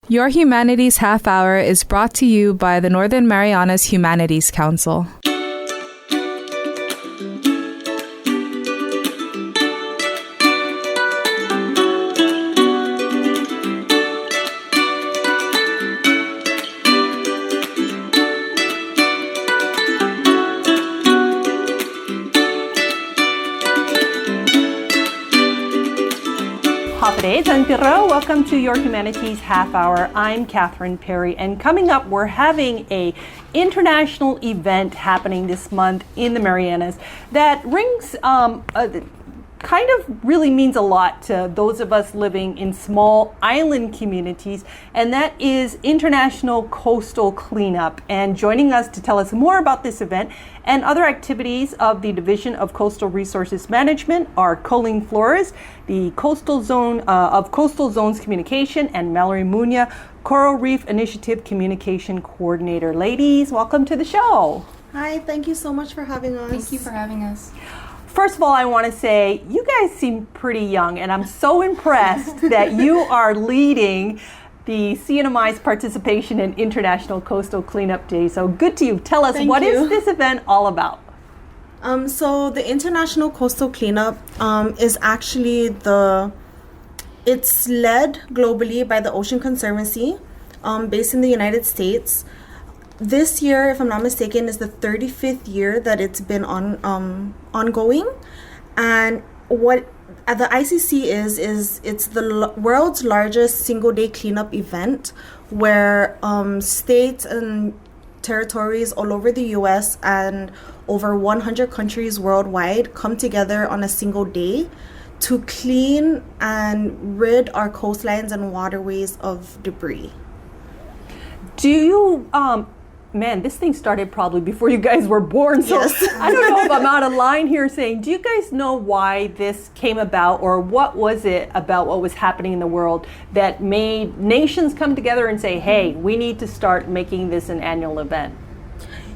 Your Humanities Half Hour is brought to you by the Northern Marianas Humanities Council. Welcome to Your Humanities Half Hour. I'm Catherine Perry, and coming up, we're having a international event happening this month in the Marianas that rings kind of really means a lot to those of us living in small island communities, and that is International Coastal Cleanup. And joining us to tell us more about this event and other activities of the Division of Coastal Resources Management are Colleen Flores, the Coastal Zone of Coastal Zones Communication, and Mallory Muna, Coral Reef Initiative Communication Coordinator. Ladies, welcome to the show. Hi, thank you so much for having us. Thank you for having us. First of all, I want to say you guys seem pretty young, and I'm so impressed that you are leading the CNMI's participation in International Coastal Cleanup Day. So good to you. Tell us, what is this event all about? So the International Coastal Cleanup is actually it's led globally by the Ocean Conservancy, based in the United States. This year, if I'm not mistaken, is the 35th year that it's been ongoing. And what the ICC is it's the world's largest single-day cleanup event where states and territories all over the U.S. and over 100 countries worldwide come together on a single day to clean and rid our coastlines and waterways of debris. Do you... Man, this thing started probably before you guys were born, so yes. I don't know if I'm out of line here saying, do you guys know why this came about, or what was it about what was happening in the world that made nations come together and say, hey, we need to start making this an annual event?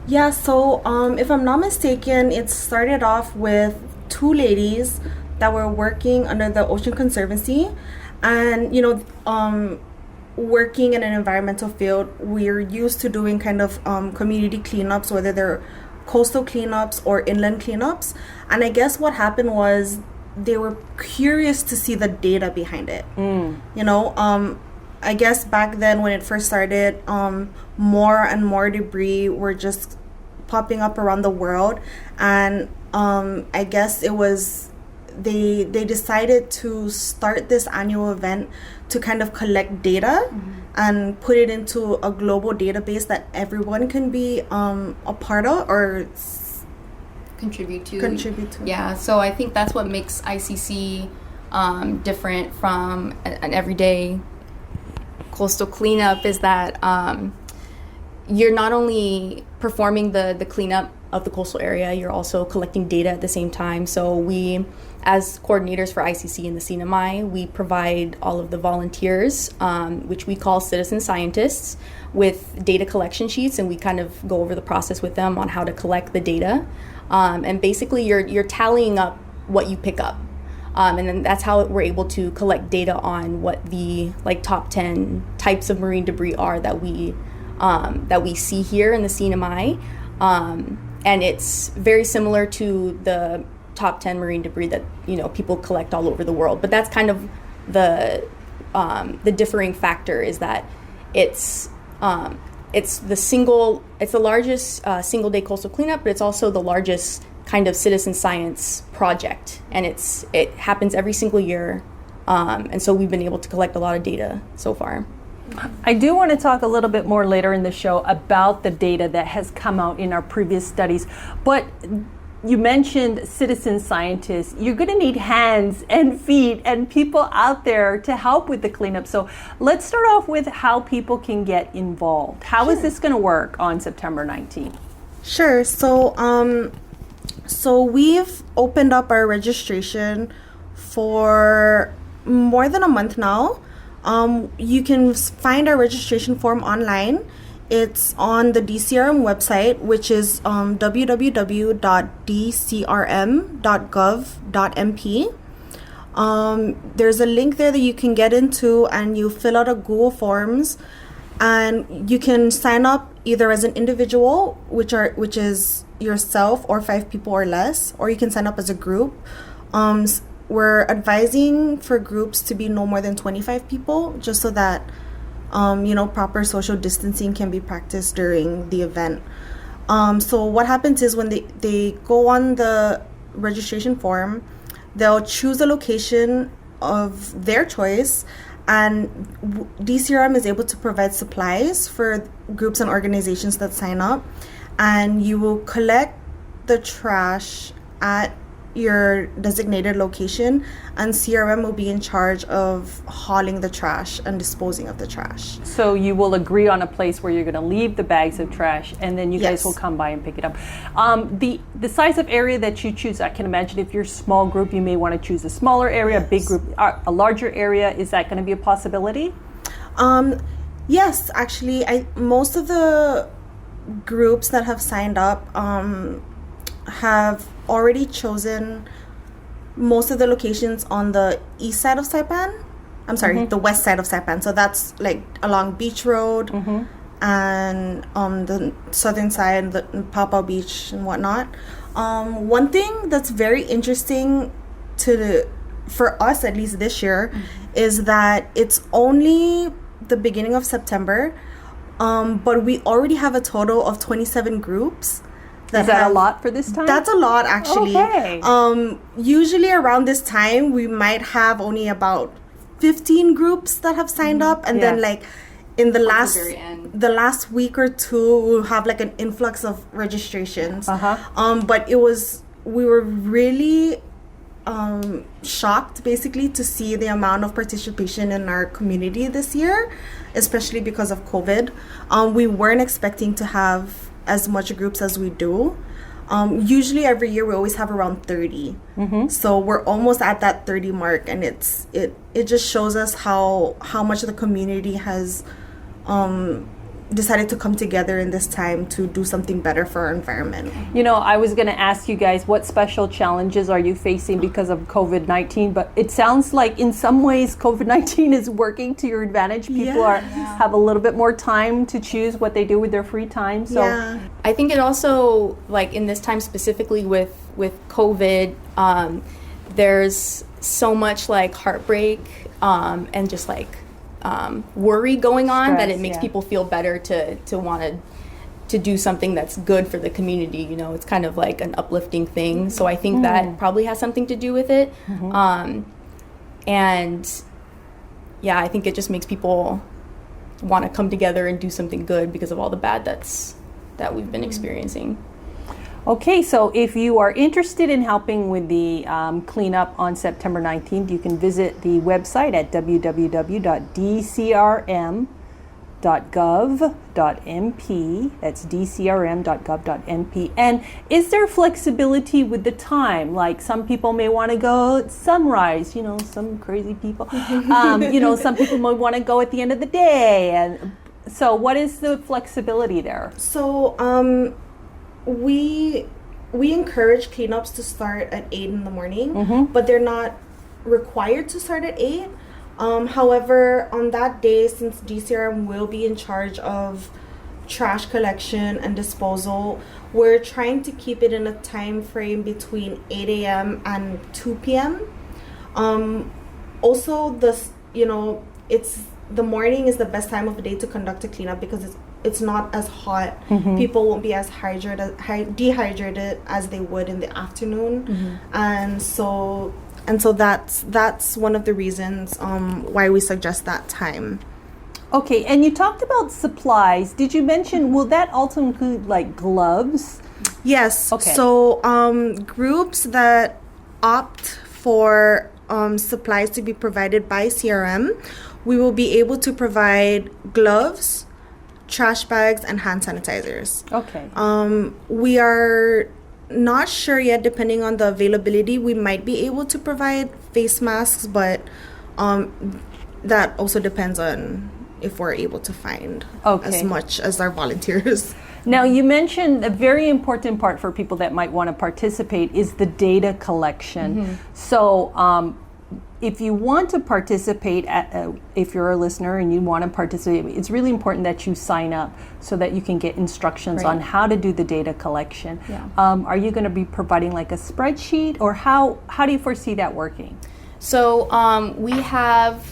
Yeah, so if I'm not mistaken, it started off with two ladies that were working under the Ocean Conservancy, and working in an environmental field, we're used to doing kind of community cleanups, whether they're coastal cleanups or inland cleanups. And I guess what happened was they were curious to see the data behind it. I guess back then when it first started, more and more debris were just popping up around the world. And I guess it was they decided to start this annual event to kind of collect data and put it into a global database that everyone can be a part of or contribute to. Yeah, so I think that's what makes ICC different from an everyday coastal cleanup, is that you're not only performing the cleanup of the coastal area, you're also collecting data at the same time. So we, as coordinators for ICC and the CNMI, we provide all of the volunteers, which we call citizen scientists, with data collection sheets, and we kind of go over the process with them on how to collect the data. And basically you're tallying up what you pick up. And then that's how we're able to collect data on what the top 10 types of marine debris are that we see here in the CNMI. And it's very similar to the top 10 marine debris that people collect all over the world. But that's kind of the differing factor, is that it's the largest single day coastal cleanup, but it's also the largest kind of citizen science project, and it happens every single year, and so we've been able to collect a lot of data so far. I do want to talk a little bit more later in the show about the data that has come out in our previous studies, but you mentioned citizen scientists. You're going to need hands and feet and people out there to help with the cleanup. So let's start off with how people can get involved. How is this going to work on September 19th? Sure. So we've opened up our registration for more than a month now. You can find our registration form online. It's on the DCRM website, which is www.dcrm.gov.mp. There's a link there that you can get into, and you fill out a Google Forms, and you can sign up either as an individual, which is yourself or 5 people or less, or you can sign up as a group. We're advising for groups to be no more than 25 people, just so that proper social distancing can be practiced during the event. So what happens is when they go on the registration form, they'll choose a location of their choice, and DCRM is able to provide supplies for groups and organizations that sign up, and you will collect the trash at your designated location, and CRM will be in charge of hauling the trash and disposing of the trash. So you will agree on a place where you're going to leave the bags of trash, and then you Yes. guys will come by and pick it up. The size of area that you choose, I can imagine if you're a small group, you may want to choose a smaller area, a big group, a larger area. Is that going to be a possibility? Yes, actually, most of the groups that have signed up have already chosen most of the locations on the east side of Saipan. I'm sorry, the west side of Saipan. So that's like along Beach Road and on the southern side, the Papa Beach and whatnot. One thing that's very interesting for us, at least this year, is that it's only the beginning of September, but we already have a total of 27 groups. Is that a lot for this time? That's a lot, actually. Okay. Usually around this time, we might have only about 15 groups that have signed up, and then like in the last week or two, we'll have like an influx of registrations. But we were really shocked, basically, to see the amount of participation in our community this year, especially because of COVID. We weren't expecting to have as much groups as we do. Usually every year we always have around 30. So we're almost at that 30 mark, and it just shows us how much the community has decided to come together in this time to do something better for our environment. I was going to ask you guys, what special challenges are you facing because of COVID-19? But it sounds like in some ways COVID-19 is working to your advantage. People have a little bit more time to choose what they do with their free time. So I think it also, like in this time specifically with COVID, there's so much like heartbreak and just like worry going on, stress, that it makes people feel better to want to do something that's good for the community. It's kind of like an uplifting thing. So I think that probably has something to do with it. And yeah, I think it just makes people want to come together and do something good because of all the bad that we've been experiencing. Okay, so if you are interested in helping with the cleanup on September 19th, you can visit the website at www.dcrm.gov.mp. That's dcrm.gov.mp. And is there flexibility with the time? Like some people may want to go at sunrise, some crazy people. Some people might want to go at the end of the day. And so what is the flexibility there? So, we encourage cleanups to start at 8 in the morning, but they're not required to start at 8. However, on that day, since DCRM will be in charge of trash collection and disposal, we're trying to keep it in a time frame between 8 a.m. and 2 p.m. Also, it's the morning is the best time of the day to conduct a cleanup because it's not as hot. People won't be as dehydrated as they would in the afternoon, and so that's one of the reasons why we suggest that time. Okay, and you talked about supplies. Did you mention, will that also include like gloves? Yes. Okay. So groups that opt for supplies to be provided by CRM, we will be able to provide gloves, trash bags, and hand sanitizers. Okay. We are not sure yet, depending on the availability. We might be able to provide face masks, but that also depends on if we're able to find as much as our volunteers. Now, you mentioned a very important part for people that might want to participate is the data collection. So if you want to participate, if you're a listener and you want to participate, it's really important that you sign up so that you can get instructions on how to do the data collection. Yeah. Are you going to be providing like a spreadsheet, or how do you foresee that working? So we have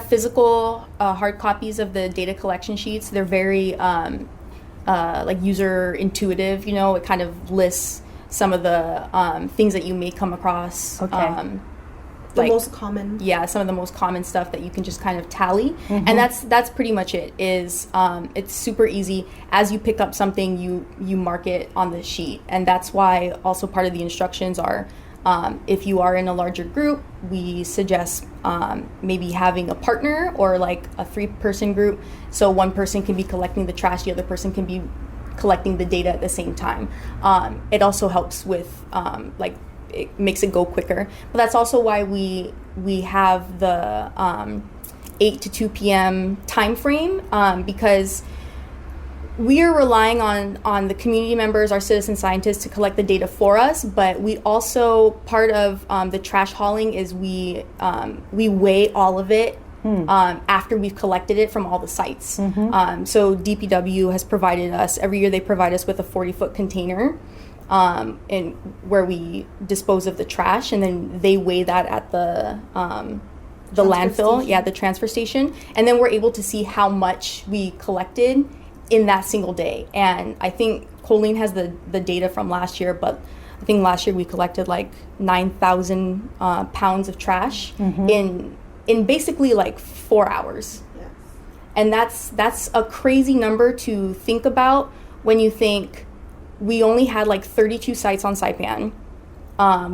physical hard copies of the data collection sheets. They're very like user intuitive. It kind of lists some of the things that you may come across. Okay. Most common. Yeah, some of the most common stuff that you can just kind of tally. And that's pretty much it. It's super easy. As you pick up something, you mark it on the sheet. And that's why also part of the instructions are, if you are in a larger group, we suggest maybe having a partner or like a 3-person group. So one person can be collecting the trash, the other person can be collecting the data at the same time. It also helps with it makes it go quicker. But that's also why we have the 8 to 2 p.m. time frame, because we are relying on the community members, our citizen scientists, to collect the data for us. But we also, part of the trash hauling is we weigh all of it after we've collected it from all the sites. So DPW has provided us, every year they provide us with a 40-foot container and where we dispose of the trash, and then they weigh that at the landfill, the transfer station, and then we're able to see how much we collected in that single day. And I think Colleen has the data from last year, but I think last year we collected like 9,000 pounds of trash in basically like 4 hours. Yes. And that's a crazy number to think about when you think we only had like 32 sites on Saipan.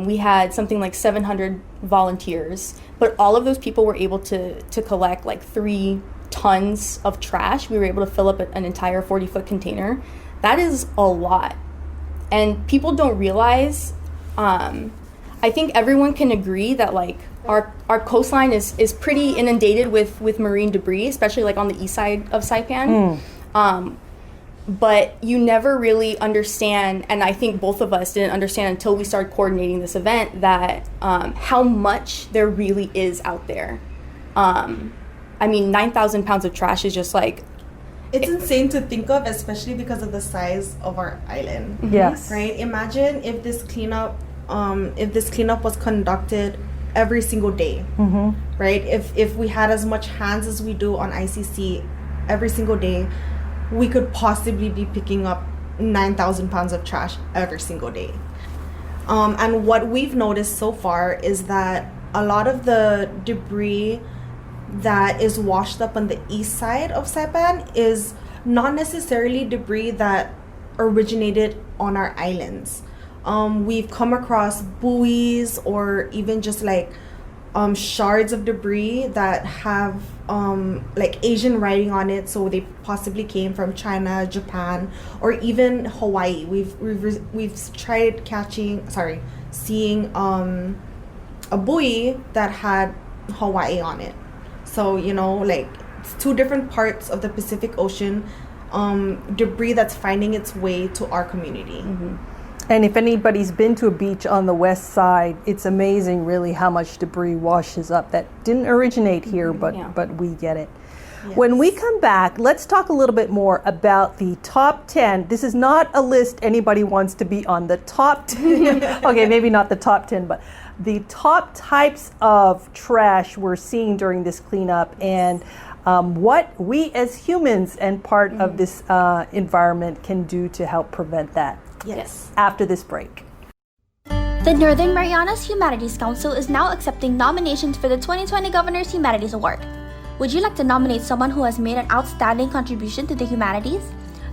We had something like 700 volunteers, but all of those people were able to collect like 3 tons of trash. We were able to fill up an entire 40-foot container. That is a lot. And people don't realize, I think everyone can agree that like our coastline is pretty inundated with marine debris, especially like on the east side of Saipan. But you never really understand, and I think both of us didn't understand until we started coordinating this event, that how much there really is out there. I mean, 9,000 pounds of trash is just like... It's insane to think of, especially because of the size of our island. Yes. Right? Imagine if this cleanup was conducted every single day. Right? If we had as much hands as we do on ICC every single day, we could possibly be picking up 9,000 pounds of trash every single day. And what we've noticed so far is that a lot of the debris that is washed up on the east side of Saipan is not necessarily debris that originated on our islands. We've come across buoys or even just like shards of debris that have like Asian writing on it, so they possibly came from China, Japan, or even Hawaii. We've tried seeing a buoy that had Hawaii on it. So like it's 2 different parts of the Pacific Ocean, debris that's finding its way to our community. And if anybody's been to a beach on the west side, it's amazing really how much debris washes up that didn't originate here, but we get it. Yes. When we come back, let's talk a little bit more about the top 10. This is not a list anybody wants to be on. The top 10, okay, maybe not the top 10, but the top types of trash we're seeing during this cleanup, and what we as humans and part of this environment can do to help prevent that. Yes. After this break. The Northern Marianas Humanities Council is now accepting nominations for the 2020 Governor's Humanities Award. Would you like to nominate someone who has made an outstanding contribution to the humanities?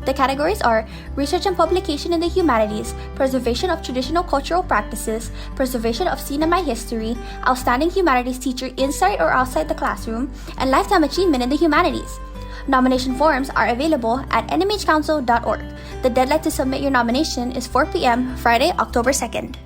The categories are Research and Publication in the Humanities, Preservation of Traditional Cultural Practices, Preservation of Cinema History, Outstanding Humanities Teacher inside or outside the classroom, and Lifetime Achievement in the Humanities. Nomination forms are available at nmhcouncil.org. The deadline to submit your nomination is 4 p.m. Friday, October 2nd.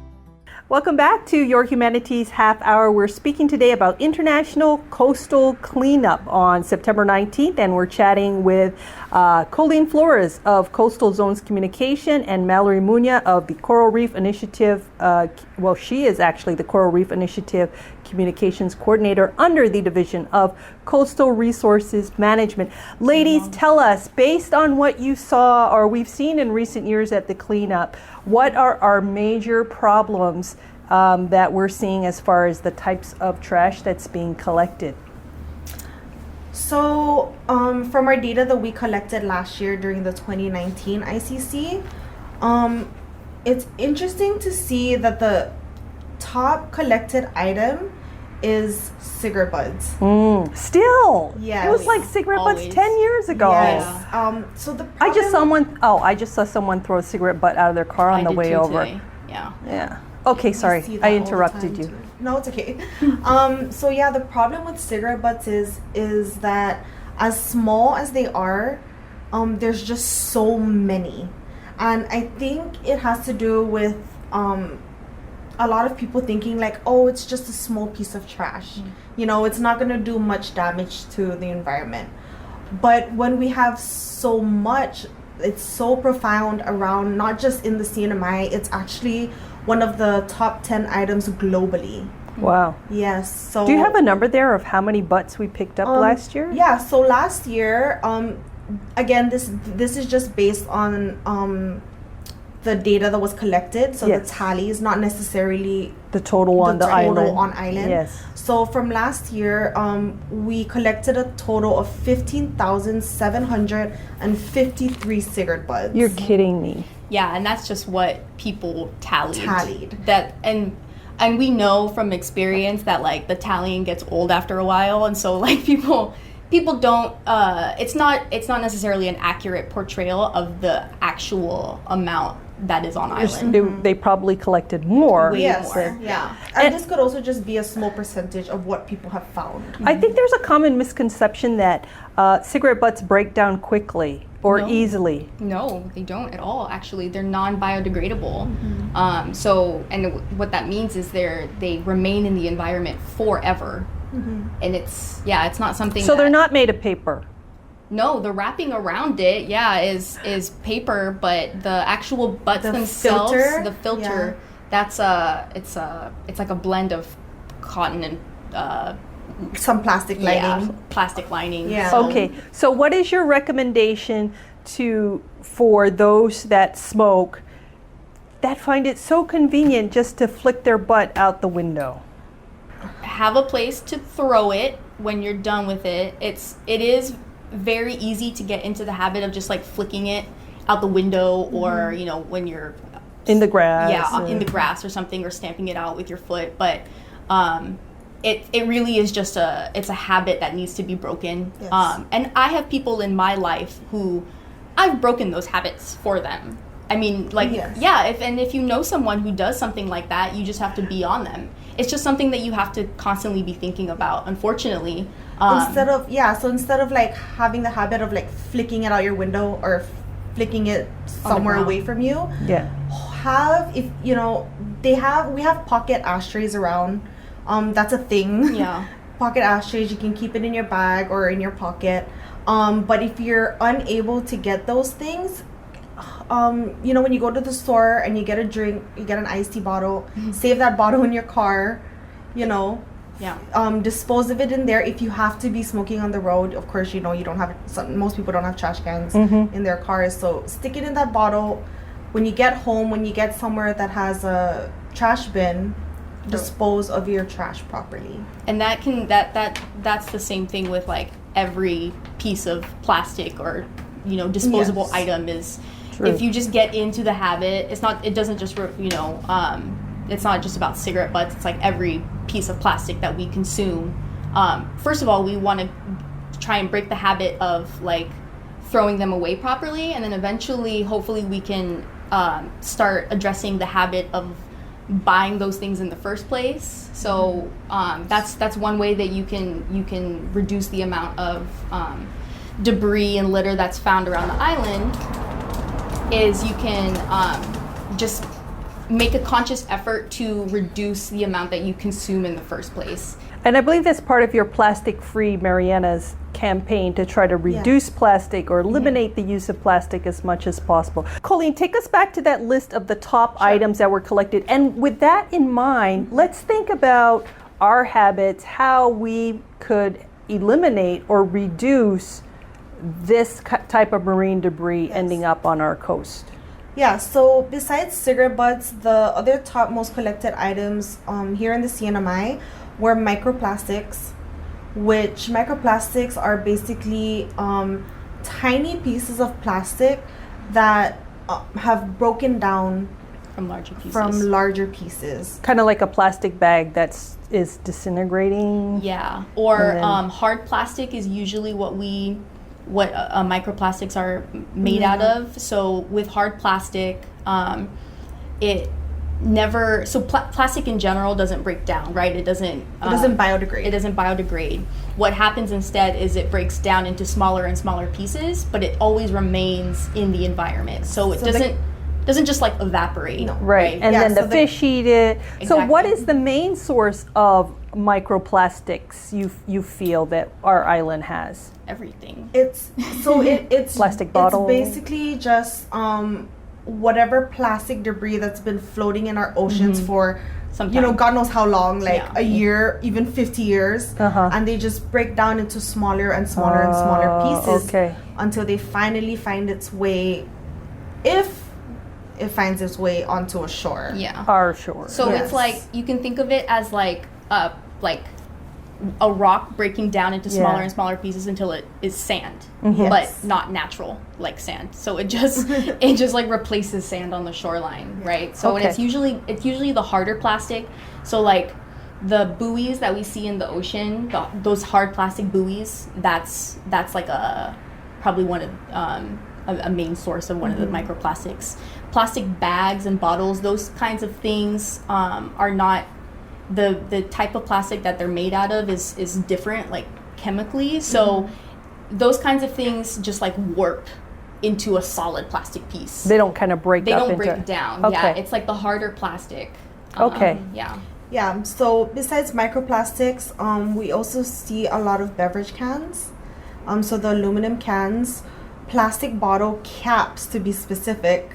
Welcome back to Your Humanities Half Hour. We're speaking today about International Coastal Cleanup on September 19th, and we're chatting with Colleen Flores of Coastal Zones Communication and Mallory Muna of the Coral Reef Initiative. She is actually the Coral Reef Initiative Communications Coordinator under the Division of Coastal Resources Management. Ladies, tell us, based on what you saw or we've seen in recent years at the cleanup, what are our major problems that we're seeing as far as the types of trash that's being collected? So from our data that we collected last year during the 2019 ICC, it's interesting to see that the top collected item is cigarette butts. Still? Yes. It was like cigarette Always. butts 10 years ago. Yes. So the I just problem- saw someone throw a cigarette butt out of their car on the way over. Today. Yeah. Yeah. Okay, sorry. see that I all the interrupted time, you. too. No, it's okay. So yeah, the problem with cigarette butts is that as small as they are, there's just so many. And I think it has to do with a lot of people thinking like, oh, it's just a small piece of trash. You know, it's not going to do much damage to the environment. But when we have so much, it's so profound around, not just in the CNMI, it's actually one of the top 10 items globally. Wow. Yes. So Do you have a number there of how many butts we picked up last year? Yeah. So last year, again, this is just based on the data that was collected. So Yes. the tally is not necessarily The total on the total island. on island. Yes. So from last year, we collected a total of 15,753 cigarette butts. You're kidding me. Yeah, and that's just what people Tallied. That and we know from experience that like the tallying gets old after a while, and so like people don't. It's not necessarily an accurate portrayal of the actual amount that is on island. They probably collected more. Way Yes. more. Yeah. And this could also just be a small percentage of what people have found. I think there's a common misconception that cigarette butts break down quickly or No. easily. No, they don't at all. Actually, they're non-biodegradable. And what that means is they remain in the environment forever. And it's not something. So they're not made of paper. No, the wrapping around it, is paper, but the actual butts The themselves, filter? the filter, it's like a blend of cotton and Some plastic lining. plastic lining. Yeah. So- Okay. So what is your recommendation for those that smoke that find it so convenient just to flick their butt out the window? Have a place to throw it when you're done with it. It is very easy to get into the habit of just like flicking it out the window, or when you're In the grass. in the grass or something, or stamping it out with your foot. But it really is just it's a habit that needs to be broken. Yes. And I have people in my life who I've broken those habits for them. I mean, like, Yes. if you know someone who does something like that, you just have to be on them. It's just something that you have to constantly be thinking about, unfortunately. Instead of like having the habit of like flicking it out your window or flicking it somewhere ground. away from you, Yeah. we have pocket ashtrays around. That's a thing. Yeah. Pocket ashtrays, you can keep it in your bag or in your pocket. But if you're unable to get those things, when you go to the store and you get a drink, you get an iced tea bottle, save that bottle in your car, dispose of it in there. If you have to be smoking on the road, of course, you don't have, most people don't have trash cans in their cars, so stick it in that bottle. When you get home, when you get somewhere that has a trash bin, dispose of your trash properly. And that's the same thing with like every piece of plastic or disposable Yes. item is. True. If you just get into the habit, it's not just about cigarette butts. It's like every piece of plastic that we consume. First of all, we want to try and break the habit of like throwing them away properly, and then eventually, hopefully, we can start addressing the habit of buying those things in the first place. So that's one way that you can reduce the amount of debris and litter that's found around the island. Is you can just make a conscious effort to reduce the amount that you consume in the first place. And I believe that's part of your plastic-free Marianas campaign to try to reduce plastic or eliminate the use of plastic as much as possible. Colleen, take us back to that list of the top items that were collected. And with that in mind, let's think about our habits, how we could eliminate or reduce this type of marine debris ending up on our coast. Yeah, so besides cigarette butts, the other top most collected items here in the CNMI were microplastics, which microplastics are basically tiny pieces of plastic that have broken down from larger pieces. Kind of like a plastic bag is disintegrating. Yeah, or hard plastic is usually what microplastics are made out of. So with hard plastic, plastic in general doesn't break down, right? It doesn't biodegrade. It doesn't biodegrade. What happens instead is it breaks down into smaller and smaller pieces, but it always remains in the environment. So it doesn't just like evaporate. No. Right. And then the fish eat it. Exactly. So what is the main source of microplastics you feel that our island has? Everything. It's plastic bottles. It's basically just whatever plastic debris that's been floating in our oceans for God knows how long, a year, even 50 years, and they just break down into smaller and smaller and smaller pieces until they finally find its way, if it finds its way onto a shore. Yeah. Our shore. So it's like, you can think of it as like a rock breaking down into smaller and smaller pieces until it is sand, but not natural like sand. So it just like replaces sand on the shoreline, right? So and it's usually the harder plastic. So like the buoys that we see in the ocean, those hard plastic buoys, that's like probably one of a main source of one of the microplastics. Plastic bags and bottles, those kinds of things are not. The type of plastic that they're made out of is different, like chemically. So those kinds of things just like warp into a solid plastic piece. They don't kind of break. They don't break down. Okay. Yeah, it's like the harder plastic. Yeah. Yeah. So besides microplastics, we also see a lot of beverage cans. So the aluminum cans, plastic bottle caps to be specific,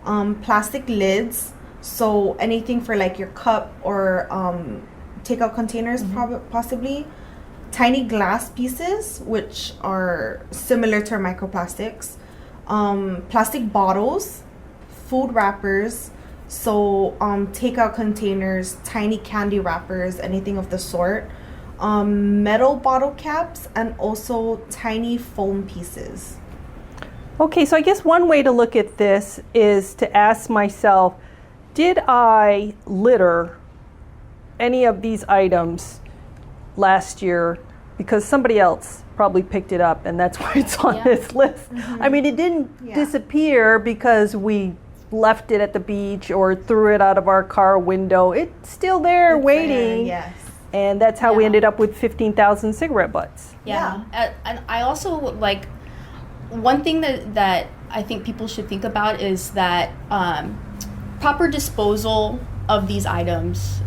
plastic lids. So anything for like your cup or takeout containers, possibly. Tiny glass pieces, which are similar to microplastics. Plastic bottles, food wrappers. So takeout containers, tiny candy wrappers, anything of the sort. Metal bottle caps, and also tiny foam pieces. Okay, so I guess one way to look at this is to ask myself, did I litter any of these items last year because somebody else probably picked it up and that's why it's on this list? I mean, it didn't disappear because we left it at the beach or threw it out of our car window. It's still there waiting. Yes. And that's how we ended up with 15,000 cigarette butts. Yeah. And I also like, one thing that I think people should think about is that proper disposal of these items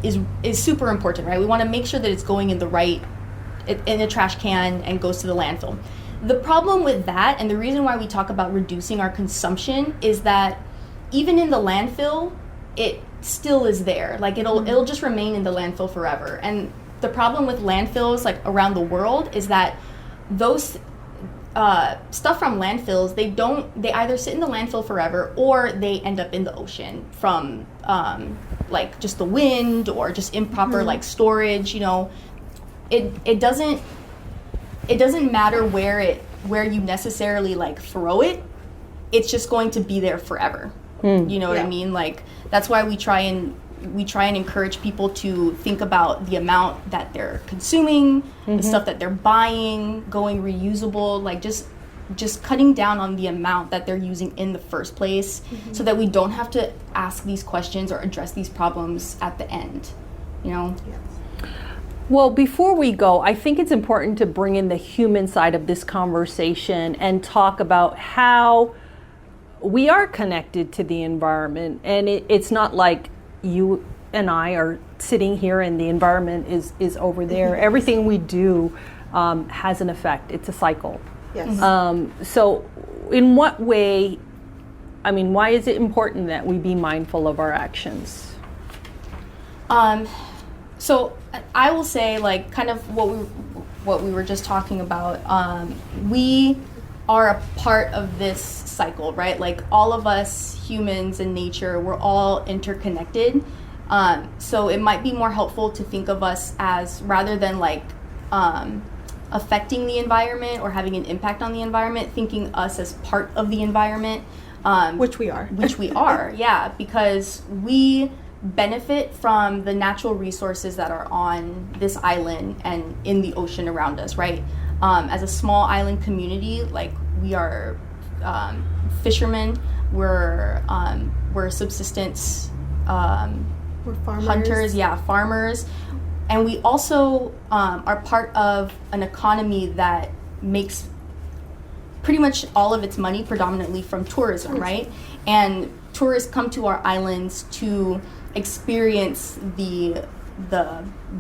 is super important, right? We want to make sure that it's going in a trash can and goes to the landfill. The problem with that, and the reason why we talk about reducing our consumption, is that even in the landfill, it still is there. Like it'll just remain in the landfill forever. And the problem with landfills like around the world is that those stuff from landfills, they either sit in the landfill forever or they end up in the ocean from like just the wind or just improper like storage. It doesn't matter where you necessarily like throw it. It's just going to be there forever. You know what I mean? Like that's why we try and encourage people to think about the amount that they're consuming, the stuff that they're buying, going reusable, like just cutting down on the amount that they're using in the first place, so that we don't have to ask these questions or address these problems at the end, Yes. Well, before we go, I think it's important to bring in the human side of this conversation and talk about how we are connected to the environment, and it's not like you and I are sitting here and the environment is over there. Everything we do has an effect. It's a cycle. Yes. So in what way, I mean, why is it important that we be mindful of our actions? So I will say, like, kind of what we were just talking about. We are a part of this cycle, right? Like, all of us humans and nature, we're all interconnected. So it might be more helpful to think of us as, rather than like affecting the environment or having an impact on the environment, thinking us as part of the environment. Which we are. Which we are, yeah, because we benefit from the natural resources that are on this island and in the ocean around us, right? As a small island community, like, we are fishermen, we're subsistence We're farmers. hunters, farmers, and we also are part of an economy that makes pretty much all of its money predominantly from tourism, right? And tourists come to our islands to experience the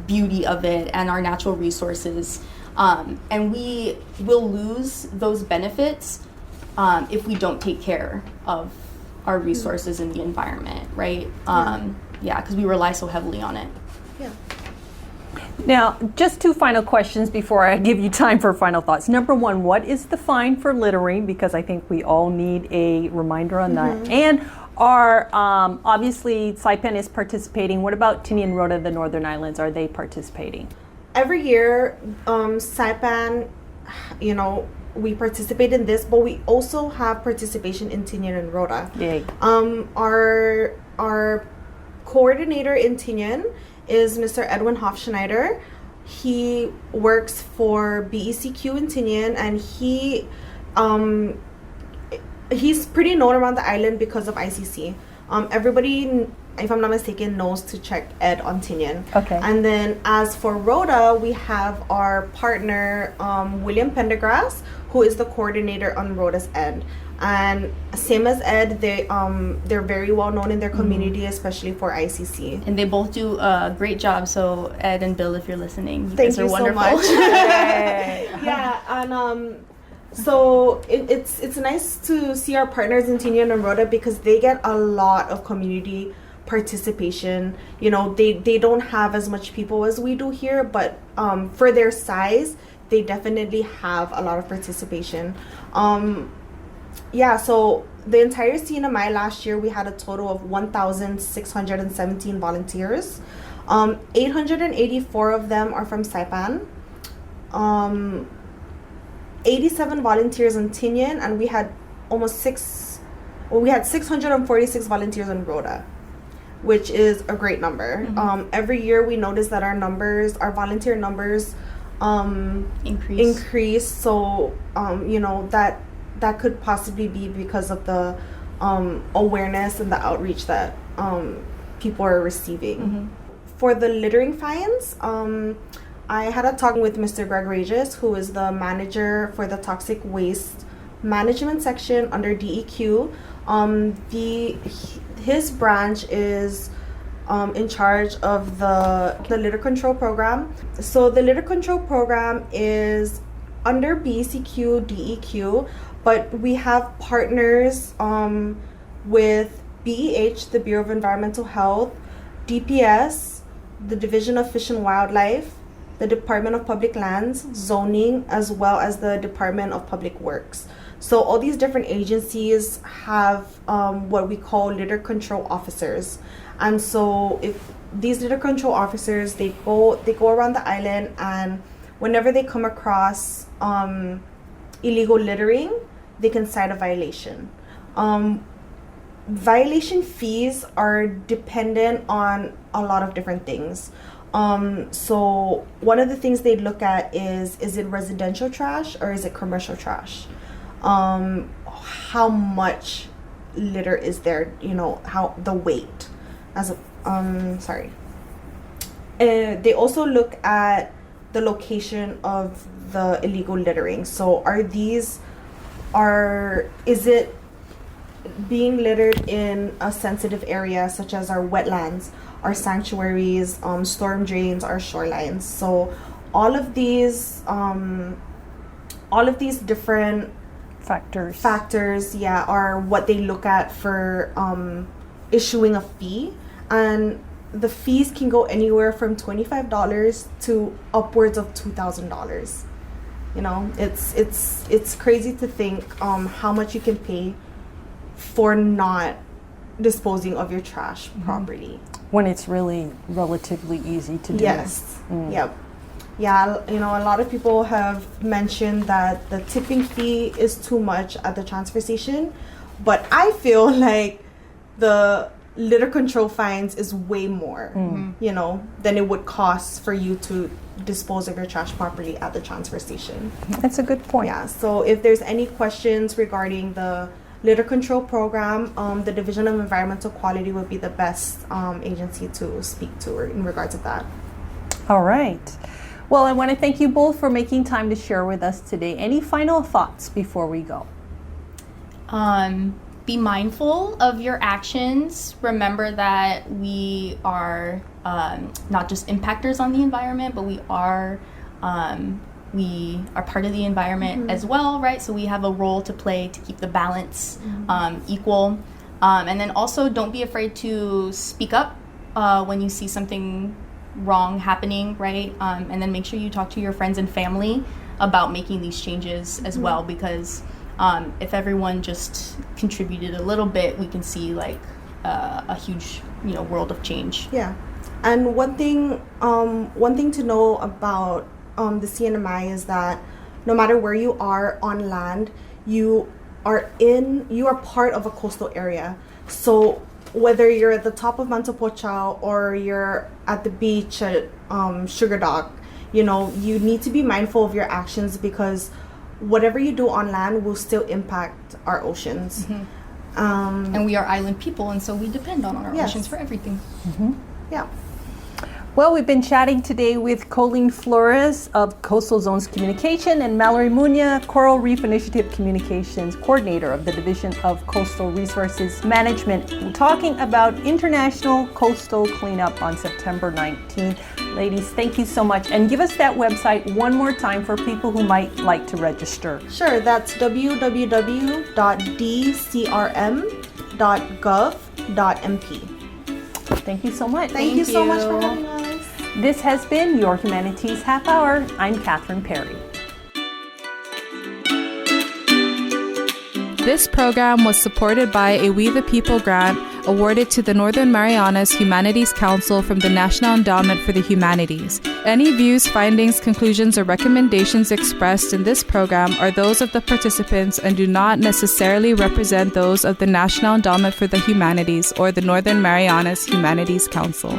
beauty of it and our natural resources, and we will lose those benefits if we don't take care of our resources in the environment, right? Because we rely so heavily on it. Yeah. Now, just two final questions before I give you time for final thoughts. Number one, what is the fine for littering? Because I think we all need a reminder on that. And obviously, Saipan is participating. What about Tini and Rota, the Northern Islands? Are they participating? Every year, Saipan, we participate in this, but we also have participation in Tinian and Rota. Yay. Our coordinator in Tinian is Mr. Edwin Hofschneider. He works for BECQ in Tinian, and he's pretty known around the island because of ICC. Everybody, if I'm not mistaken, knows to check Ed on Tinian. Okay. And then as for Rota, we have our partner, William Pendergrass, who is the coordinator on Rota's end. And same as Ed, they're very well known in their community, especially for ICC. And they both do a great job. So Ed and Bill, if you're listening, you Thank guys are you wonderful. So much. Yeah, and so it's nice to see our partners in Tinian and Rota because they get a lot of community participation. They don't have as much people as we do here, but for their size, they definitely have a lot of participation. So the entire CNMI last year, we had a total of 1,617 volunteers. 884 of them are from Saipan. 87 volunteers in Tinian, and we had 646 volunteers in Rota, which is a great number. Every year we notice that our volunteer numbers increase. So that could possibly be because of the awareness and the outreach that people are receiving. For the littering fines, I had a talk with Mr. Greg Regis, who is the manager for the toxic waste management section under DEQ. His branch is in charge of the litter control program. So the litter control program is under BCQ, DEQ, but we have partners with BEH, the Bureau of Environmental Health, DPS, the Division of Fish and Wildlife, the Department of Public Lands, Zoning, as well as the Department of Public Works. So all these different agencies have what we call litter control officers. And so if these litter control officers, they go around the island, and whenever they come across illegal littering, they can cite a violation. Violation fees are dependent on a lot of different things. So one of the things they look at is it residential trash or is it commercial trash? How much litter is there? How the weight they also look at the location of the illegal littering. So is it being littered in a sensitive area such as our wetlands, our sanctuaries, storm drains, our shorelines. So all of these different factors, are what they look at for issuing a fee. And the fees can go anywhere from $25 to upwards of $2,000. You know, it's crazy to think how much you can pay for not disposing of your trash properly. When it's really relatively easy to do. Yes. Yep. Yeah, you know, a lot of people have mentioned that the tipping fee is too much at the transfer station, but I feel like the litter control fines is way more, you know, than it would cost for you to dispose of your trash properly at the transfer station. That's a good point. Yeah, so if there's any questions regarding the litter control program, the Division of Environmental Quality would be the best agency to speak to in regards to that. All right. Well, I want to thank you both for making time to share with us today. Any final thoughts before we go? Be mindful of your actions. Remember that we are not just impactors on the environment, but we are part of the environment as well, right? So we have a role to play to keep the balance equal. And then also don't be afraid to speak up when you see something wrong happening, right? And then make sure you talk to your friends and family about making these changes as well, because if everyone just contributed a little bit, we can see like a huge, you know, world of change. Yeah, and one thing to know about the CNMI is that no matter where you are on land, you are part of a coastal area. So whether you're at the top of Mantapocha or you're at the beach at Sugar Dock, you know, you need to be mindful of your actions, because whatever you do on land will still impact our oceans. And we are island people, and so we depend on our oceans for everything. Yeah. Well, we've been chatting today with Colleen Flores of Coastal Zones Communication and Mallory Muna, Coral Reef Initiative Communications Coordinator of the Division of Coastal Resources Management. We're talking about International Coastal Cleanup on September 19th. Ladies, thank you so much. And give us that website one more time for people who might like to register. Sure, that's www.dcrm.gov.mp. Thank you so much. Thank you so much for having us. This has been Your Humanities Half Hour. I'm Catherine Perry. This program was supported by a We the People grant awarded to the Northern Marianas Humanities Council from the National Endowment for the Humanities. Any views, findings, conclusions, or recommendations expressed in this program are those of the participants and do not necessarily represent those of the National Endowment for the Humanities or the Northern Marianas Humanities Council.